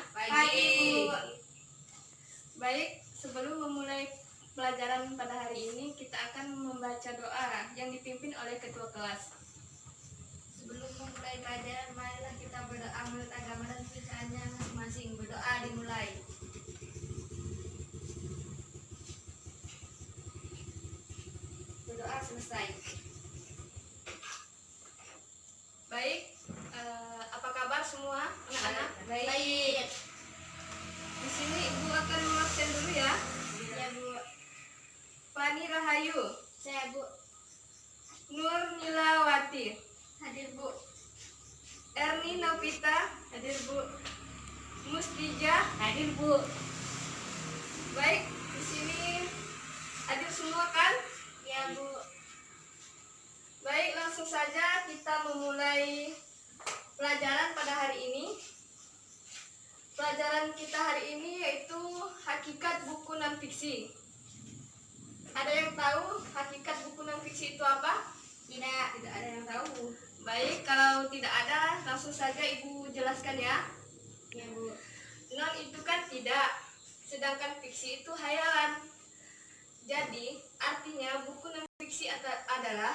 Pagi. Baik, sebelum memulai pelajaran pada hari ini, kita akan membaca doa yang dipimpin oleh ketua kelas. Sebelum memulai pelajaran, marilah kita berdoa menurut agama dan kepercayaannya masing-masing. Berdoa dimulai. Berdoa selesai. Baik, apa kabar semua anak-anak? Baik. Di sini Ibu akan mengabsen dulu ya. Ya, Bu. Fani Rahayu, Saya, Bu. Nur Nilawati, Hadir, Bu. Erni Novita, hadir Bu. Mustija, Hadir, Bu. baik, di sini hadir semua kan? Ya, Bu. Baik, langsung saja kita memulai pelajaran pada hari ini. Pelajaran kita hari ini yaitu hakikat buku non-fiksi. Ada yang tahu hakikat buku non-fiksi itu apa? Tidak ada yang tahu. Baik, kalau tidak ada, langsung saja Ibu jelaskan ya. Ya, Bu. Non itu kan tidak, sedangkan fiksi itu hayalan. Jadi, artinya buku non-fiksi adalah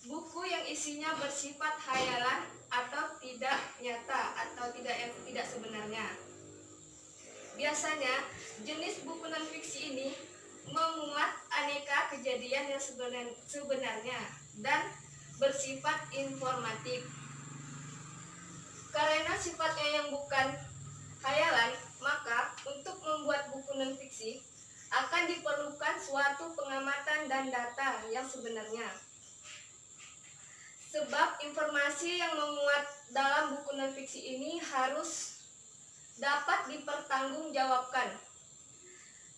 buku yang isinya bersifat hayalan atau tidak nyata atau tidak sebenarnya. Biasanya, jenis buku non-fiksi ini memuat aneka kejadian yang sebenarnya dan bersifat informatif. Karena sifatnya yang bukan hayalan, maka untuk membuat buku non-fiksi akan diperlukan suatu pengamatan dan data yang sebenarnya. Sebab informasi yang memuat dalam buku non-fiksi ini harus dapat dipertanggungjawabkan.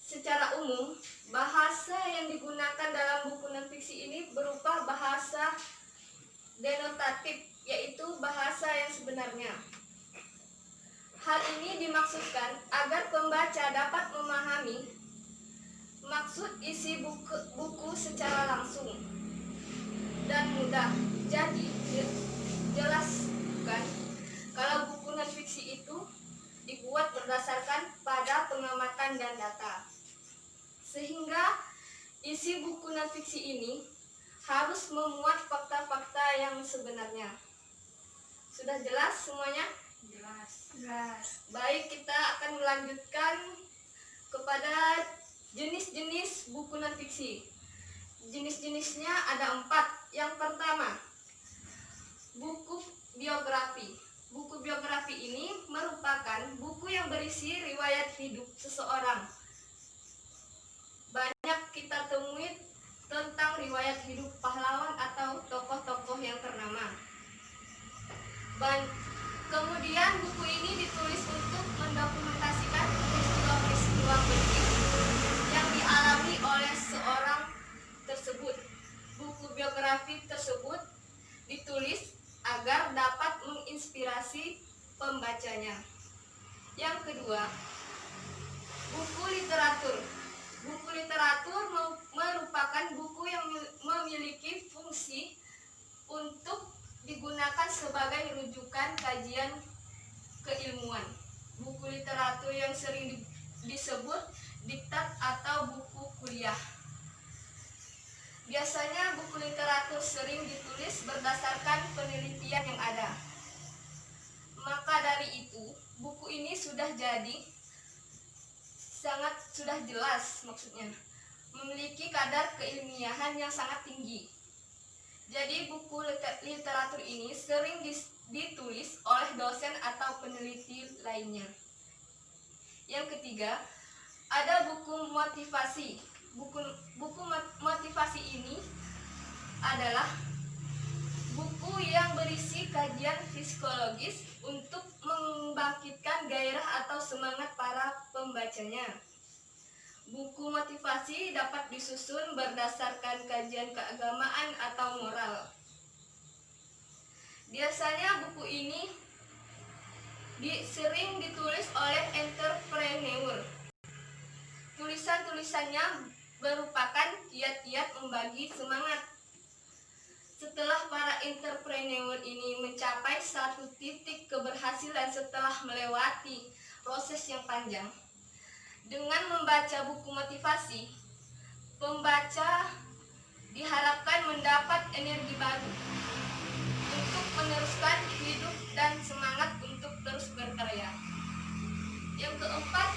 Secara umum, bahasa yang digunakan dalam buku non-fiksi ini berupa bahasa denotatif, yaitu bahasa yang sebenarnya. Hal ini dimaksudkan agar pembaca dapat memahami maksud isi buku secara langsung dan mudah. Jadi, jelas bukan kalau buku non-fiksi itu dibuat berdasarkan pada pengamatan dan data. Sehingga isi buku non-fiksi ini harus memuat fakta-fakta yang sebenarnya. Sudah jelas semuanya? Jelas. Baik, kita akan melanjutkan kepada jenis-jenis buku non-fiksi. Jenis-jenisnya ada 4. Yang pertama, buku biografi. Buku biografi ini merupakan buku yang berisi riwayat hidup seseorang. Banyak kita temui tentang riwayat hidup pahlawan atau tokoh-tokoh yang ternama. Kemudian buku ini ditulis untuk mendokumentasikan peristiwa-peristiwa penting yang dialami oleh seorang tersebut. Buku biografi tersebut ditulis agar dapat menginspirasi pembacanya. Yang kedua, buku literatur. Buku literatur merupakan buku yang memiliki fungsi untuk digunakan sebagai rujukan kajian keilmuan. Buku literatur yang sering disebut diktat atau buku kuliah. Biasanya buku literatur sering ditulis berdasarkan penelitian yang ada. Maka dari itu, buku ini sudah jelas maksudnya, memiliki kadar keilmiahan yang sangat tinggi. Jadi buku literatur ini sering ditulis oleh dosen atau peneliti lainnya. Yang ketiga, ada buku motivasi. Buku motivasi ini adalah buku yang berisi kajian psikologis untuk membangkitkan gairah atau semangat para pembacanya. Buku motivasi dapat disusun berdasarkan kajian keagamaan atau moral. Biasanya buku ini sering ditulis oleh entrepreneur. Tulisan-tulisannya merupakan kiat-kiat membagi semangat. Setelah para entrepreneur ini mencapai satu titik keberhasilan setelah melewati proses yang panjang. Dengan membaca buku motivasi, pembaca diharapkan mendapat energi baru untuk meneruskan hidup dan semangat untuk terus berkarya. Yang keempat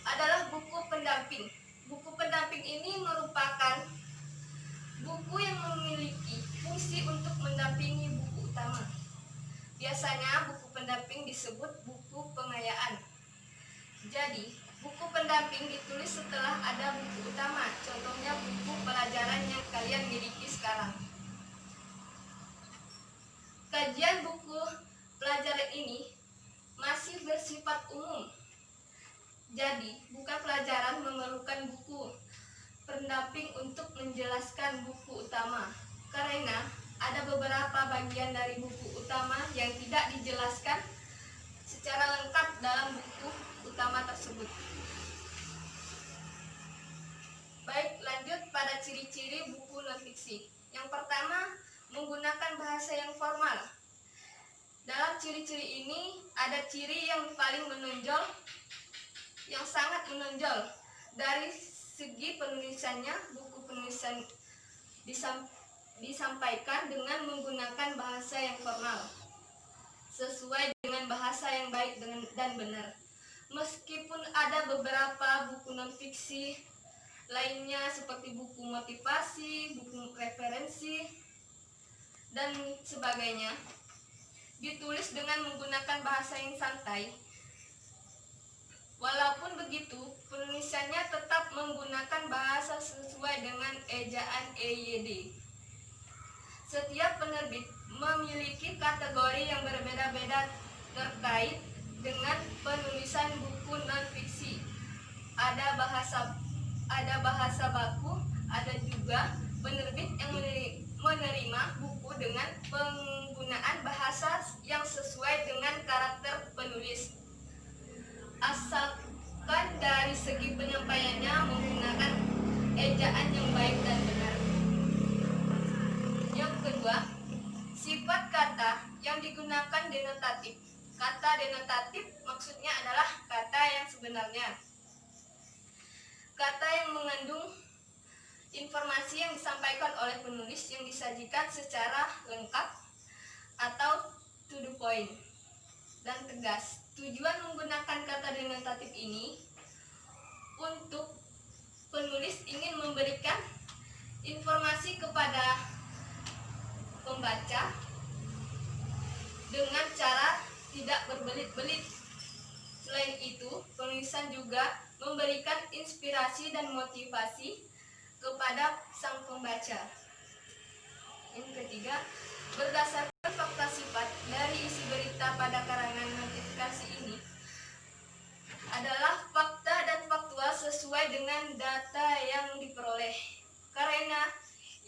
adalah buku pendamping. Buku pendamping ini merupakan buku yang memiliki fungsi untuk mendampingi buku utama. Biasanya buku pendamping disebut buku pengayaan. Jadi, buku pendamping ditulis setelah ada buku utama. Contohnya buku pelajaran yang kalian miliki sekarang. Kajian buku pelajaran ini masih bersifat umum. Jadi, bukan pelajaran memerlukan buku pendamping untuk menjelaskan buku utama, karena ada beberapa bagian dari buku utama yang tidak dijelaskan secara lengkap dalam buku utama tersebut. Baik, lanjut pada ciri-ciri buku non-fiksi. Yang pertama, menggunakan bahasa yang formal. Dalam ciri-ciri ini ada ciri yang paling menonjol, yang sangat menonjol dari segi penulisannya. Buku penulisan disampaikan dengan menggunakan bahasa yang formal, sesuai dengan bahasa yang baik dan benar. Meskipun ada beberapa buku non-fiksi lainnya seperti buku motivasi, buku referensi, dan sebagainya, ditulis dengan menggunakan bahasa yang santai. Walaupun begitu, penulisannya tetap menggunakan bahasa sesuai dengan ejaan EYD. Setiap penerbit memiliki kategori yang berbeda-beda terkait dengan penulisan buku non-fiksi. Ada bahasa baku, ada juga penerbit yang menerima buku dengan penggunaan bahasa yang sesuai dengan karakter penulis, asalkan dari segi penyampaiannya menggunakan ejaan yang baik dan benar. Yang kedua, sifat kata yang digunakan denotatif. Kata denotatif maksudnya adalah kata yang sebenarnya, kata yang mengandung informasi yang disampaikan oleh penulis yang disajikan secara lengkap atau to the point dan tegas. Tujuan menggunakan kata denotatif ini untuk penulis ingin memberikan informasi kepada pembaca dengan cara tidak berbelit-belit. Selain itu, penulisan juga memberikan inspirasi dan motivasi kepada sang pembaca. Yang ketiga, berdasarkan fakta sifat dari isi berita pada karangan notifikasi ini adalah fakta dan faktual sesuai dengan data yang diperoleh. Karena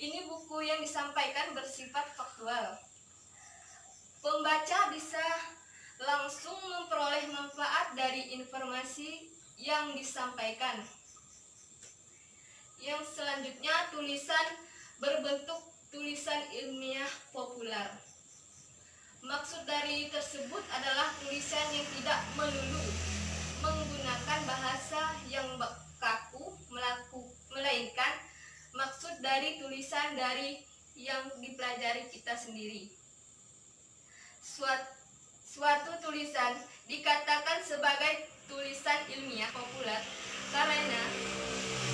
ini buku yang disampaikan bersifat faktual, pembaca bisa langsung memperoleh manfaat dari informasi yang disampaikan. Yang selanjutnya, tulisan berbentuk tulisan ilmiah populer. Maksud dari tersebut adalah tulisan yang tidak melulu menggunakan bahasa yang kaku, melainkan maksud dari tulisan dari yang dipelajari kita sendiri. Suatu tulisan dikatakan sebagai tulisan ilmiah populer karena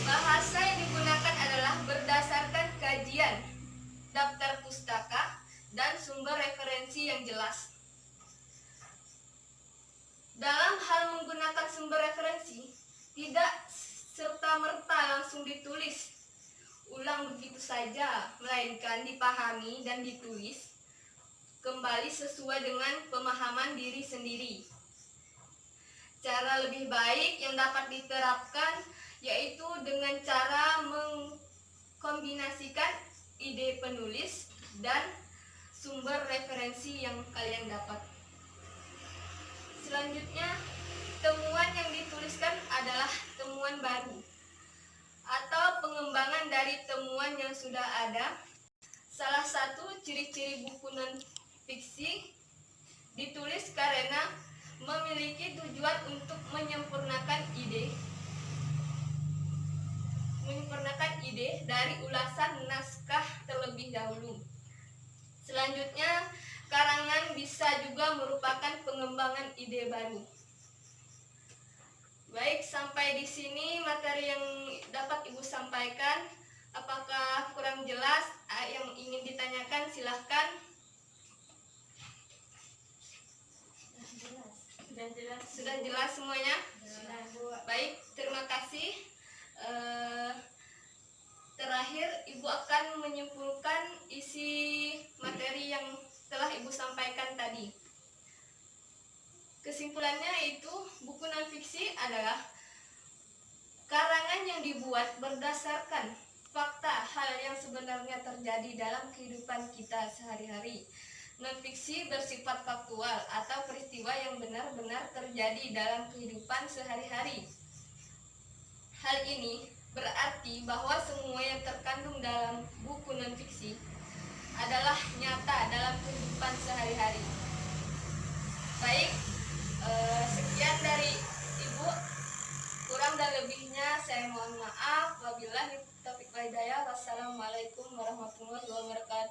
bahasa yang digunakan adalah berdasarkan kajian, daftar pustaka, dan sumber referensi yang jelas. Dalam hal menggunakan sumber referensi, tidak serta-merta langsung ditulis ulang begitu saja, melainkan dipahami dan ditulis kembali sesuai dengan pemahaman diri sendiri. Cara lebih baik yang dapat diterapkan yaitu dengan cara mengkombinasikan ide penulis dan sumber referensi yang kalian dapat. Selanjutnya, temuan yang dituliskan adalah temuan baru atau pengembangan dari temuan yang sudah ada. Salah satu ciri-ciri buku non-fiksi ditulis karena memiliki tujuan untuk menyempurnakan ide dari ulasan naskah terlebih dahulu. Selanjutnya, karangan bisa juga merupakan pengembangan ide baru. Baik, sampai di sini materi yang dapat Ibu sampaikan. Apakah kurang jelas? Yang ingin ditanyakan silahkan. Sudah jelas semuanya? Sudah, Bu. Baik, terima kasih. Terakhir, Ibu akan menyimpulkan isi materi yang telah Ibu sampaikan tadi. Kesimpulannya yaitu buku non-fiksi adalah karangan yang dibuat berdasarkan fakta hal yang sebenarnya terjadi dalam kehidupan kita sehari-hari. Non-fiksi bersifat faktual atau peristiwa yang benar-benar terjadi dalam kehidupan sehari-hari. Hal ini berarti bahwa semua yang terkandung dalam buku non-fiksi adalah nyata dalam kehidupan sehari-hari. Baik, sekian dari Ibu. Kurang dan lebihnya saya mohon maaf. Wabillahi taufiq wal hidayah. Wassalamualaikum warahmatullahi wabarakatuh.